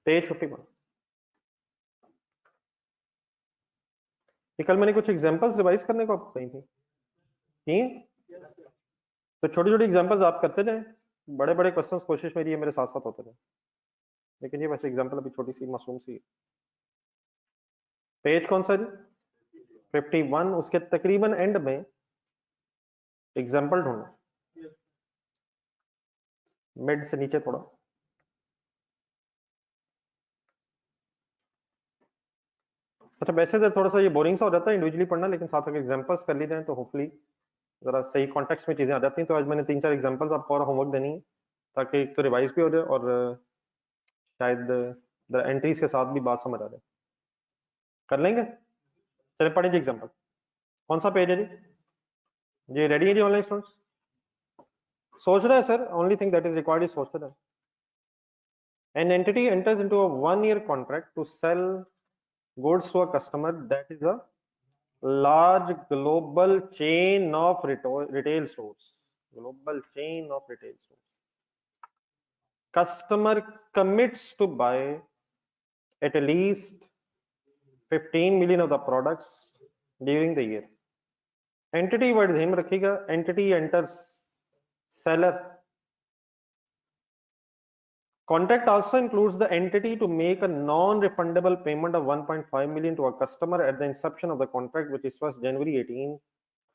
Page 51। कल मैंने कुछ एग्जांपल्स रिवाइज करने को कही थी, तो छोटी छोटी एग्जांपल्स आप करते जाएं, बड़े बड़े क्वेश्चंस कोशिश मेरी है मेरे साथ साथ होते रहे, लेकिन ये वैसे एग्जांपल अभी छोटी सी मासूम सी। पेज कौन सा जी? 51। उसके तकरीबन एंड में एग्जांपल ढूंढना, मिड से नीचे थोड़ा। अच्छा वैसे तो थोड़ा सा ये बोरिंग सा हो जाता है इंडिविजुअली पढ़ना, लेकिन साथ अगर एग्जांपल्स कर ली जाए तो होपफुली जरा सही कॉन्टेक्स्ट में चीजें आ जाती हैं। तो आज मैंने 3-4 एग्जांपल्स आपको और होमवर्क देनी है, ताकि एक तो रिवाइज भी हो जाए और शायद एंट्रीज के साथ भी बात समझ आ जाए। कर लेंगे? चले पढ़े जी एग्जांपल। कौन सा पेज है जी? जी रेडी है जी ऑनलाइन स्टूडेंट्स? सोच रहे हैं sir, only thing that is required is सोचते रहे। An entity enters into a 1-year contract to sell goods to a customer that is a large global chain of retail stores. Global chain of retail stores. Customer commits to buy at least 15 million of the products during the year. Entity word ध्यान रखिएगा, entity enters seller. Contract also includes the entity to make a non-refundable payment of 1.5 million to a customer at the inception of the contract, which is 1st January 18,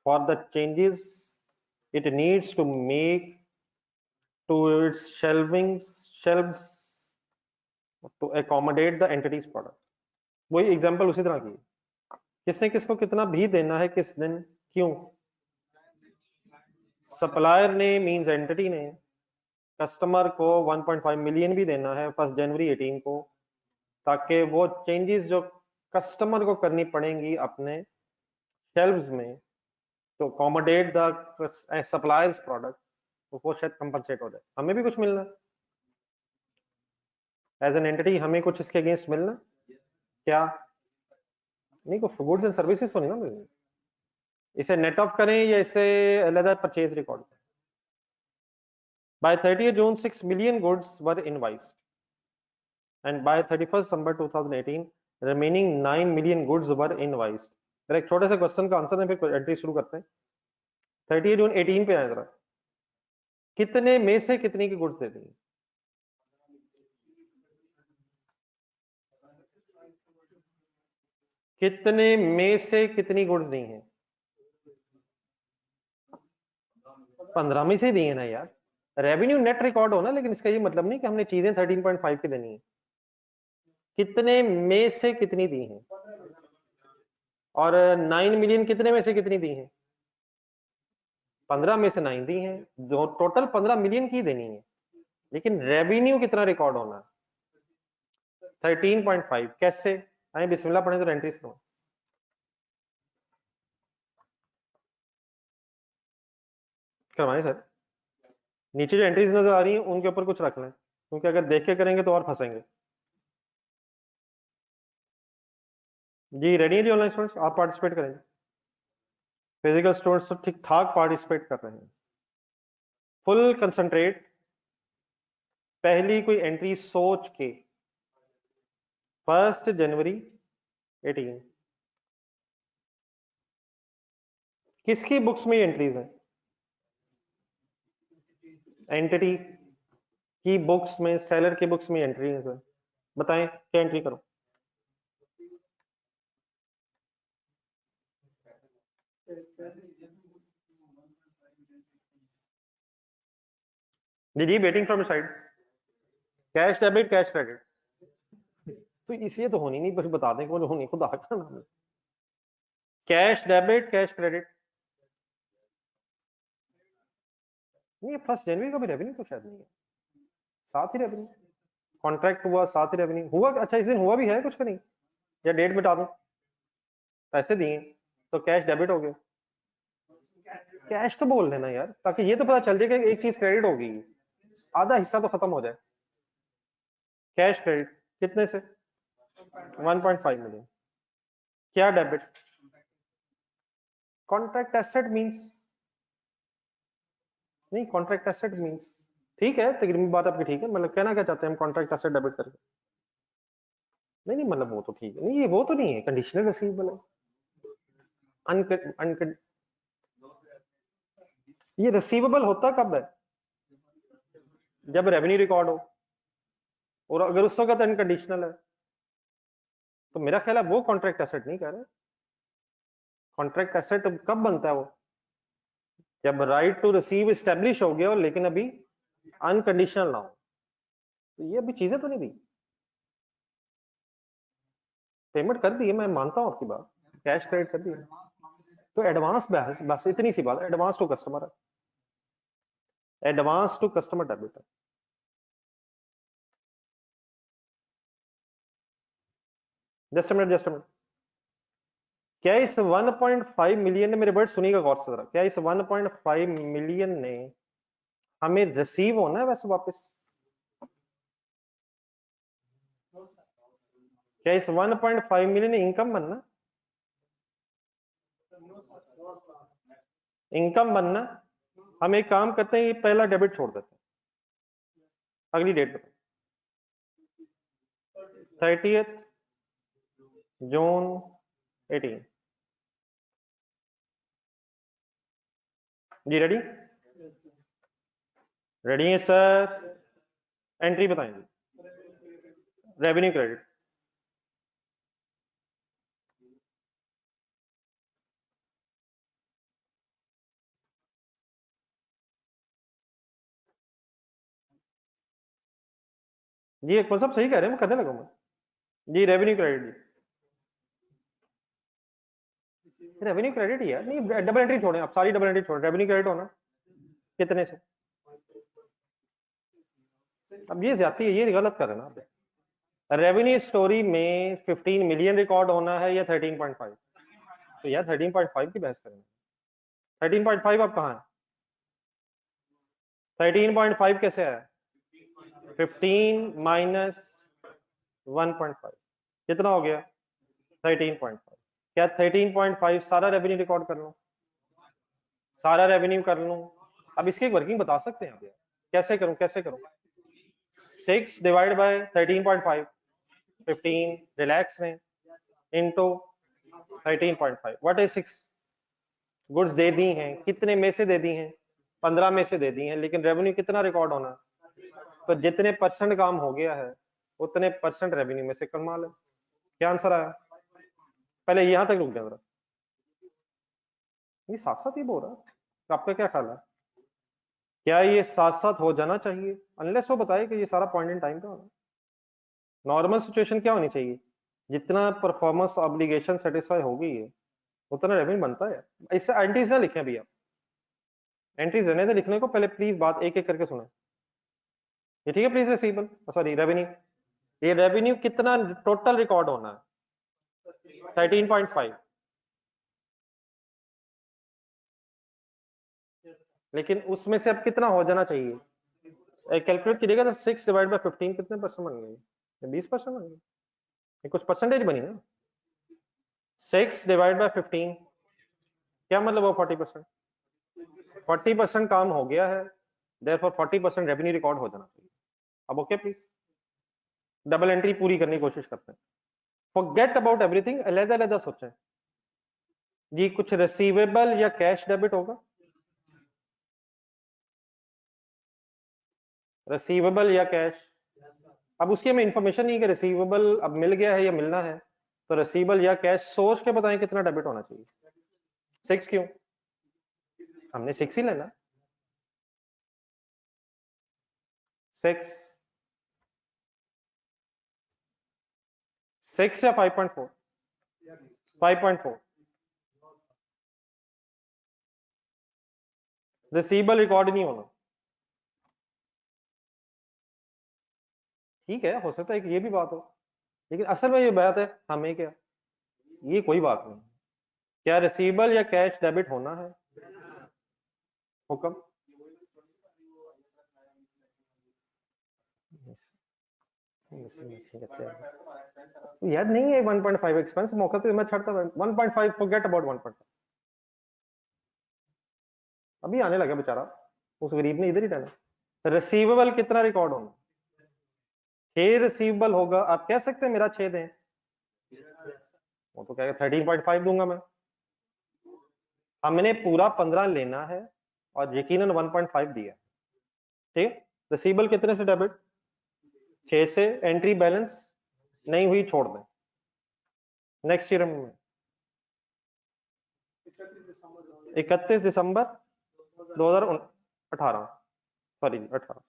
for the changes it needs to make to its shelves to accommodate the entity's product. वही example उसी तरह की, किसने किसको कितना भी देना है, किस दिन, क्यों? सप्लायर ने मींस एंटिटी ने कस्टमर को 1.5 मिलियन भी देना है 1 जनवरी 18 को, ताकि वो चेंजेस जो कस्टमर को करनी पड़ेंगी अपने शेल्व्स में तो अकोमोडेट द सप्लायर्स प्रोडक्ट, तो वो शायद कंपनसेट हो जाए, हमें भी कुछ मिलना एज एन एंटिटी, हमें कुछ इसके अगेंस्ट मिलना क्या नहीं, को गुड्स एंड सर्विसेज तो नहीं ना मिलनी। इसे नेट ऑफ करें या इसे अलग परचेज रिकॉर्ड करें। By 30th June 6 million goods were invoiced and by 31st December 2018 remaining 9 million goods were invoiced. जरा एक छोटे से क्वेश्चन का आंसर दें फिर एंट्री शुरू करते हैं। 30 जून 18 पे आया, जरा कितने में से कितनी की गुड्स दे दी? कितने में से कितनी गुड्स दी हैं? 15 में से दी है ना यार, रेवेन्यू नेट रिकॉर्ड हो ना, लेकिन इसका ये मतलब नहीं कि हमने चीजें 13.5 की देनी है। कितने में से कितनी दी हैं? और 9 मिलियन कितने में से कितनी दी हैं? 15 में से 9 दी हैं, जो टोटल 15 मिलियन की देनी है, लेकिन रेवेन्यू कितना रिकॉर्ड होना? 13.5। कैसे? आए बिस्मिल्लाह पढ़े तो एंट्रीज करो। करवाएं सर, नीचे जो एंट्रीज नजर आ रही हैं उनके ऊपर कुछ रख लें, क्योंकि अगर देख के करेंगे तो और फंसेंगे। जी रेडी है जी ऑनलाइन स्टूडेंट्स? आप पार्टिसिपेट करेंगे, फिजिकल स्टूडेंट्स तो ठीक ठाक पार्टिसिपेट कर रहे हैं, फुल कंसंट्रेट। पहली कोई एंट्री सोच के 1 जनवरी 18 किसकी बुक्स में एंट्रीज हैं? एंटिटी की बुक्स में, सेलर की बुक्स में एंट्री है सर, बताएं क्या एंट्री करो? जी जी waiting from side, cash debit cash credit, तो इसलिए तो होनी नहीं, बस बता दें कि होनी खुदा का नाम है। कैश डेबिट कैश क्रेडिट नहीं, 1 जनवरी का भी रेवेन्यू तो शायद नहीं है, साथ ही रेवेन्यू कॉन्ट्रैक्ट हुआ, साथ ही रेवेन्यू हुआ। अच्छा इस दिन हुआ भी है कुछ का नहीं, या डेट बता दो? पैसे दिए तो कैश डेबिट हो गया, कैश तो बोल लेना यार, ताकि ये तो पता चल जाए कि एक चीज क्रेडिट होगी, आधा हिस्सा तो खत्म हो जाए। कैश क्रेडिट कितने से? 1.5 मिलियन। क्या डेबिट? कॉन्ट्रैक्ट एसेट मींस, नहीं कॉन्ट्रैक्ट एसेट मींस, ठीक है तकरीबन बात आपकी ठीक है, मतलब कहना क्या चाहते हैं हम कॉन्ट्रैक्ट एसेट डेबिट करके? नहीं नहीं मतलब वो तो ठीक है, नहीं ये वो तो नहीं है, कंडीशनल रिसीवेबल है। ये रिसीवेबल होता कब है? जब रेवेन्यू रिकॉर्ड हो, और अगर उस वक्त अनकंडीशनल है तो मेरा ख्याल है वो कॉन्ट्रैक्ट एसेट नहीं कह रहे। कॉन्ट्रैक्ट एसेट कब बनता है वो? जब राइट टू रिसीव एस्टेब्लिश हो गया हो लेकिन अभी अनकंडीशनल ना हो। तो ये अभी चीजें तो नहीं दी, पेमेंट कर दी है, मैं मानता हूं आपकी बात, कैश क्रेडिट कर दिया, तो एडवांस बस इतनी सी बात है, एडवांस टू कस्टमर है, एडवांस टू कस्टमर डेबिट है। जस्ट मिनट जस्ट मिनट, क्या इस 1.5 मिलियन ने, मेरे वर्ड सुनिएगा गौर से जरा, क्या इस 1.5 मिलियन ने हमें रिसीव होना है वैसे वापस? क्या इस 1.5 मिलियन ने इनकम बनना, इनकम बनना? हम एक काम करते हैं, ये पहला डेबिट छोड़ देते हैं, अगली डेट बताओ, 30th जून 18। जी रेडी? रेडी है सर? एंट्री बताएंगे, रेवेन्यू क्रेडिट। जी एक सब सही कह रहे हैं, मैं करने लगा मैं। जी रेवेन्यू क्रेडिट, जी रेवेन्यू क्रेडिट ही है, नहीं डबल एंट्री छोड़ें आप, सारी डबल एंट्री छोड़ें, रेवेन्यू क्रेडिट होना कितने से? अब ये ज्यादा है, ये गलत कर रहे हैं ना आप। रेवेन्यू स्टोरी में 15 मिलियन रिकॉर्ड होना है या 13.5? तो यार 13.5 की बहस करेंगे। 13.5 अब कहाँ है? 13.5 कैसे है? 15 माइनस 1.5 कितना हो गया? 13.5। क्या 13.5 सारा रेवेन्यू रिकॉर्ड कर लूं? सारा रेवेन्यू कर लूं? अब इसकी वर्किंग बता सकते हैं आप यार, कैसे करूं कैसे करूं? 6 डिवाइड बाय 13.5, 15 रिलैक्स में इनटू 13.5, व्हाट इज 6? गुड्स दे दी हैं, कितने में से दे दी हैं? 15 में से दे दी हैं, लेकिन रेवेन्यू कितना रिकॉर्ड होना है? तो जितने परसेंट काम हो गया है उतने परसेंट रेवेन्यू में से कमा ले। क्या आंसर आया? पहले यहां तक रुक जाए जरा, ये साथ साथ ही बोल रहा है, तो आपका क्या ख्याल है? क्या ये साथ साथ हो जाना चाहिए? अनलेस वो बताए कि ये सारा पॉइंट इन टाइम पे होना। नॉर्मल सिचुएशन क्या होनी चाहिए? जितना परफॉर्मेंस ऑब्लिगेशन सेटिस्फाई हो गई है उतना रेवेन्यू बनता है। इससे एंट्रीज ना लिखें अभी आप, एंट्रीज रहने दें लिखने को, पहले प्लीज बात एक एक करके सुने। ये ठीक है? प्लीज रिसीवेबल, सॉरी रेवेन्यू, ये रेवेन्यू कितना टोटल रिकॉर्ड होना है? 13.5, लेकिन उसमें से अब कितना हो जाना चाहिए? कैलकुलेट कीजिएगा ना, 6 डिवाइड बाय 15 कितने परसेंट बन गए? 20% बन गए, ये कुछ परसेंटेज बनी ना। 6 डिवाइड बाय 15 क्या मतलब वो 40%? 40% काम हो गया है, देयरफॉर 40% रेवेन्यू रिकॉर्ड हो जाना चाहिए। अब ओके प्लीज, डबल एंट्री पूरी करने की कोशिश करते हैं, फॉरगेट अबाउट एवरीथिंग, अलग-अलग सोचें। जी कुछ रिसीवेबल या कैश डेबिट होगा? रिसीवेबल या कैश? अब उसकी हमें इंफॉर्मेशन नहीं कि रिसीवेबल अब मिल गया है या मिलना है, तो रिसीवेबल या कैश सोच के बताएं कितना डेबिट होना चाहिए। 6 क्यों? हमने 6 ही लेना, 6 6 या 5.4? 5.4 रिसीवेबल रिकॉर्ड नहीं होना, ठीक है, हो सकता है कि ये भी बात हो, लेकिन असल में ये बात है हमें क्या, ये कोई बात नहीं। क्या रिसीवेबल या कैश डेबिट होना है? हुक्म। यार नहीं है 1.5 एक्सपेंस, मौका तो मैं छाड़ता 1.5, फॉरगेट अबाउट 1.5। अभी आने लगा बेचारा, उस गरीब ने इधर ही रहना। रिसीवेबल कितना रिकॉर्ड होना? 6 रिसीवेबल होगा, आप कह सकते हैं मेरा 6 दें, वो तो कहेगा 13.5 दूंगा मैं। हमने पूरा 15 लेना है और यकीनन 1.5 दिया। ठीक, रिसीवेबल कितने से डेबिट? 6 से। एंट्री बैलेंस नहीं हुई, छोड़ दें। नेक्स्ट ईयर में 31 दिसंबर 2018, sorry 18।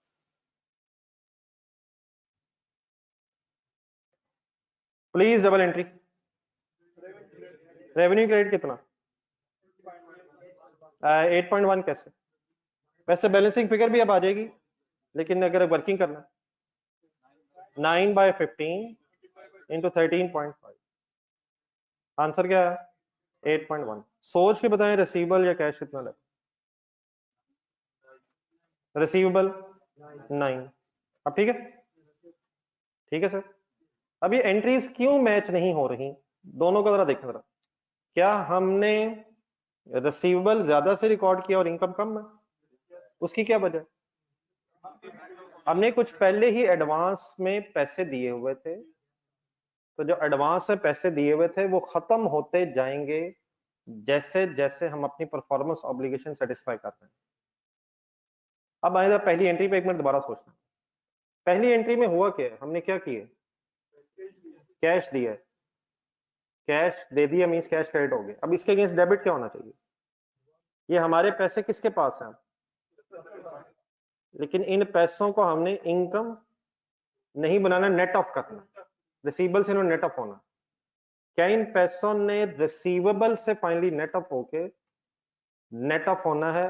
Please double entry. Revenue credit कितना? 8.1 कैसे? वैसे बैलेंसिंग फिगर भी अब आ जाएगी, लेकिन अगर वर्किंग करना 9/15 इंटू 13.5, आंसर क्या है? 8.1। सोच के बताएं रिसीवेबल या कैश कितना लगे? रिसीवेबल 9। अब ठीक है, ठीक है सर। अब ये एंट्रीज क्यों मैच नहीं हो रही, दोनों का जरा देखें जरा। क्या हमने रिसीवेबल ज्यादा से रिकॉर्ड किया और इनकम कम है? उसकी क्या वजह? हमने कुछ पहले ही एडवांस में पैसे दिए हुए थे, तो जो एडवांस में पैसे दिए हुए थे वो खत्म होते जाएंगे जैसे जैसे हम अपनी परफॉर्मेंस ऑब्लिगेशन सेटिस्फाई करते हैं। अब आए जरा पहली एंट्री पे एक मिनट दोबारा सोचना। पहली एंट्री में हुआ क्या है? हमने क्या किया? कैश दिया है। कैश दे दिया मींस कैश क्रेडिट हो गया। अब इसके अगेंस्ट डेबिट क्या होना चाहिए? ये हमारे पैसे किसके पास हैं? लेकिन इन पैसों को हमने इनकम नहीं बनाना, नेट ऑफ करना। रिसीवेबल से नेट ऑफ होना। क्या इन पैसों ने रिसीवेबल से फाइनली नेट ऑफ होके नेट ऑफ होना है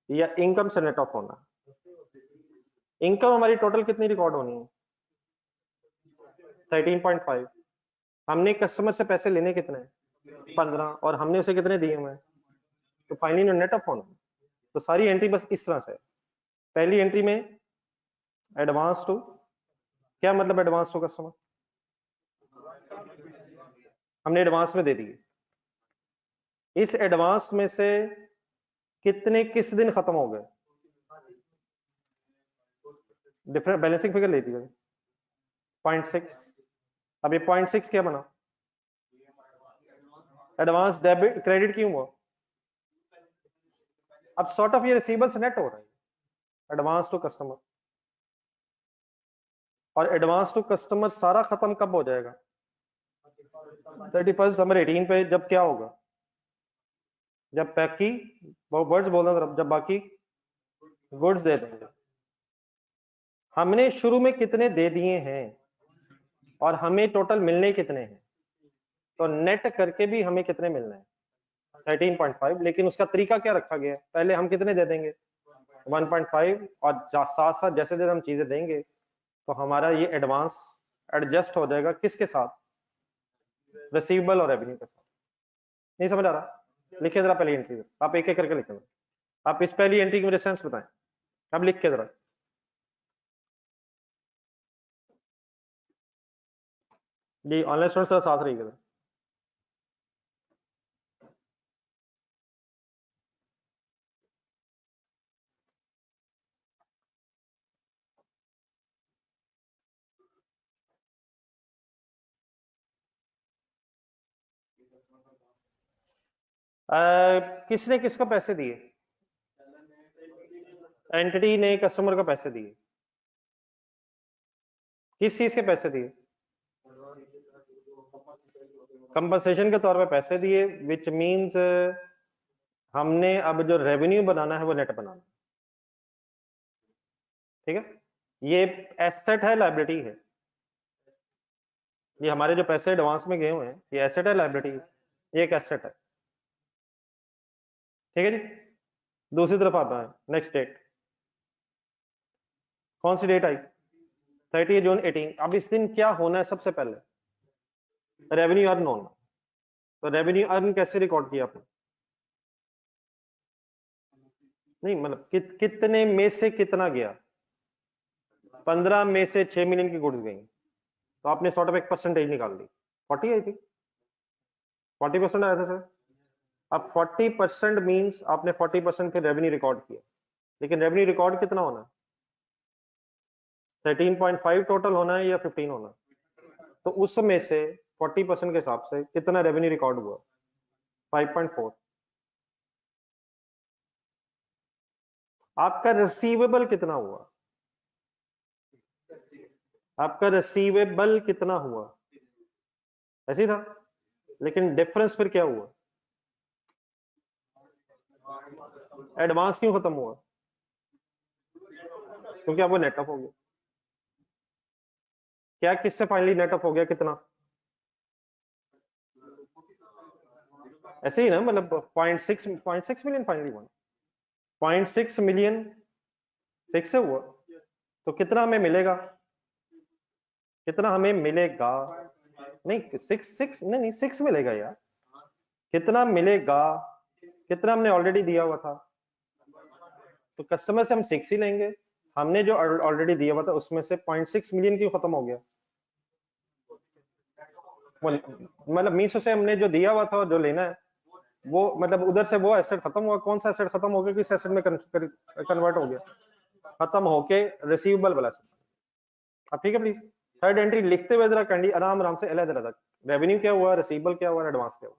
या इनकम से नेट ऑफ होना? इनकम हमारी टोटल कितनी रिकॉर्ड होनी है? 13.5। हमने कस्टमर से पैसे लेने कितने? 15, और हमने उसे कितने दिए हुए? तो फाइनली नेट ऑफ होना। तो सारी एंट्री बस इस तरह से। पहली एंट्री में एडवांस टू, क्या मतलब एडवांस टू कस्टमर? हमने एडवांस में दे दिए। इस एडवांस में से कितने किस दिन खत्म हो गए? डिफरेंट बैलेंसिंग फिगर ले लीजिए 0.6। अब ये 0.6 क्या बना? एडवांस डेबिट क्रेडिट क्यों हुआ? अब सॉर्ट ऑफ ये रिसीवेबल से नेट हो रहा है, एडवांस टू कस्टमर। और एडवांस टू कस्टमर सारा खत्म कब हो जाएगा? 31 दिसंबर 18 पे। जब क्या होगा? जब बाकी वर्ड्स बोलना, जब बाकी गुड्स दे देंगे। हमने शुरू में कितने दे दिए हैं और हमें टोटल मिलने कितने हैं? तो नेट करके भी हमें कितने मिलने हैं? 13.5। लेकिन उसका तरीका क्या रखा गया? पहले हम कितने दे देंगे? 1.5, और साथ साथ जैसे जैसे हम चीजें देंगे तो हमारा ये एडवांस एडजस्ट हो जाएगा किसके साथ? रिसीवेबल और रेवेन्यू के साथ। नहीं समझ आ रहा? लिखिए जरा पहली एंट्री, आप एक एक करके लिखेंगे। आप इस पहली एंट्री की मुझे सेंस बताएं। अब लिख के जरा। जी ऑनलाइन स्टूडेंट साथ रहिएगा। किसने किसको पैसे दिए? एंटिटी ने कस्टमर को पैसे दिए। किस चीज के पैसे दिए? कंपनसेशन के तौर पे पैसे दिए, विच मींस हमने अब जो रेवेन्यू बनाना है वो नेट बनाना। ठीक है, ये एसेट है लायबिलिटी है? ये हमारे जो पैसे एडवांस में गए हुए हैं ये एसेट है लायबिलिटी? ये एक एसेट है। ठीक है जी। दूसरी तरफ आता है नेक्स्ट डेट। कौन सी डेट आई? 30 जून 18। अब इस दिन क्या होना है? सबसे पहले रेवेन्यू अर्न होना। तो रेवेन्यू अर्न कैसे रिकॉर्ड किया आपने? नहीं मतलब कितने में से कितना गया? 15 में से 6 मिलियन की गुड्स गई, तो आपने सॉर्ट ऑफ एक परसेंटेज निकाल दी। 40 आई थी, 40% आया था सर। अब 40% मींस आपने 40% फिर रेवेन्यू रिकॉर्ड किया, लेकिन रेवेन्यू रिकॉर्ड कितना होना है? 13.5 टोटल होना है या 15 होना है? तो उसमें से 40% के हिसाब से कितना रेवेन्यू रिकॉर्ड हुआ? 5.4। आपका रिसीवेबल कितना हुआ? आपका रिसीवेबल कितना हुआ? ऐसे ही था, लेकिन डिफरेंस फिर क्या हुआ? एडवांस क्यों खत्म हुआ? क्योंकि अब वो नेट ऑफ हो गया। क्या किससे फाइनली नेट ऑफ हो गया? कितना? ऐसे ही ना, मतलब 0.6 मिलियन फाइनली हुआ। 0.6 मिलियन 6 से हुआ, तो कितना हमें मिलेगा? कितना हमें मिलेगा? नहीं 6 नहीं 6 मिलेगा यार। कितना मिलेगा? कितना हमने ऑलरेडी दिया हुआ था, तो कस्टमर से हम 6 ही लेंगे। हमने जो ऑलरेडी दिया हुआ था उसमें से 0.6 मिलियन क्यों खत्म हो गया? मतलब मीशो से हमने जो दिया हुआ था और जो लेना है वो, मतलब उधर से वो एसेट खत्म हुआ। कौन सा एसेट खत्म हो गया? किस एसेट में कन्वर्ट हो गया? खत्म होके रिसीवेबल वाला एसेट। अब ठीक है प्लीज, थर्ड एंट्री लिखते हुए जरा कैंडी आराम आराम से अलग अलग, रेवेन्यू क्या हुआ, रिसीवेबल क्या हुआ, एडवांस क्या हुआ।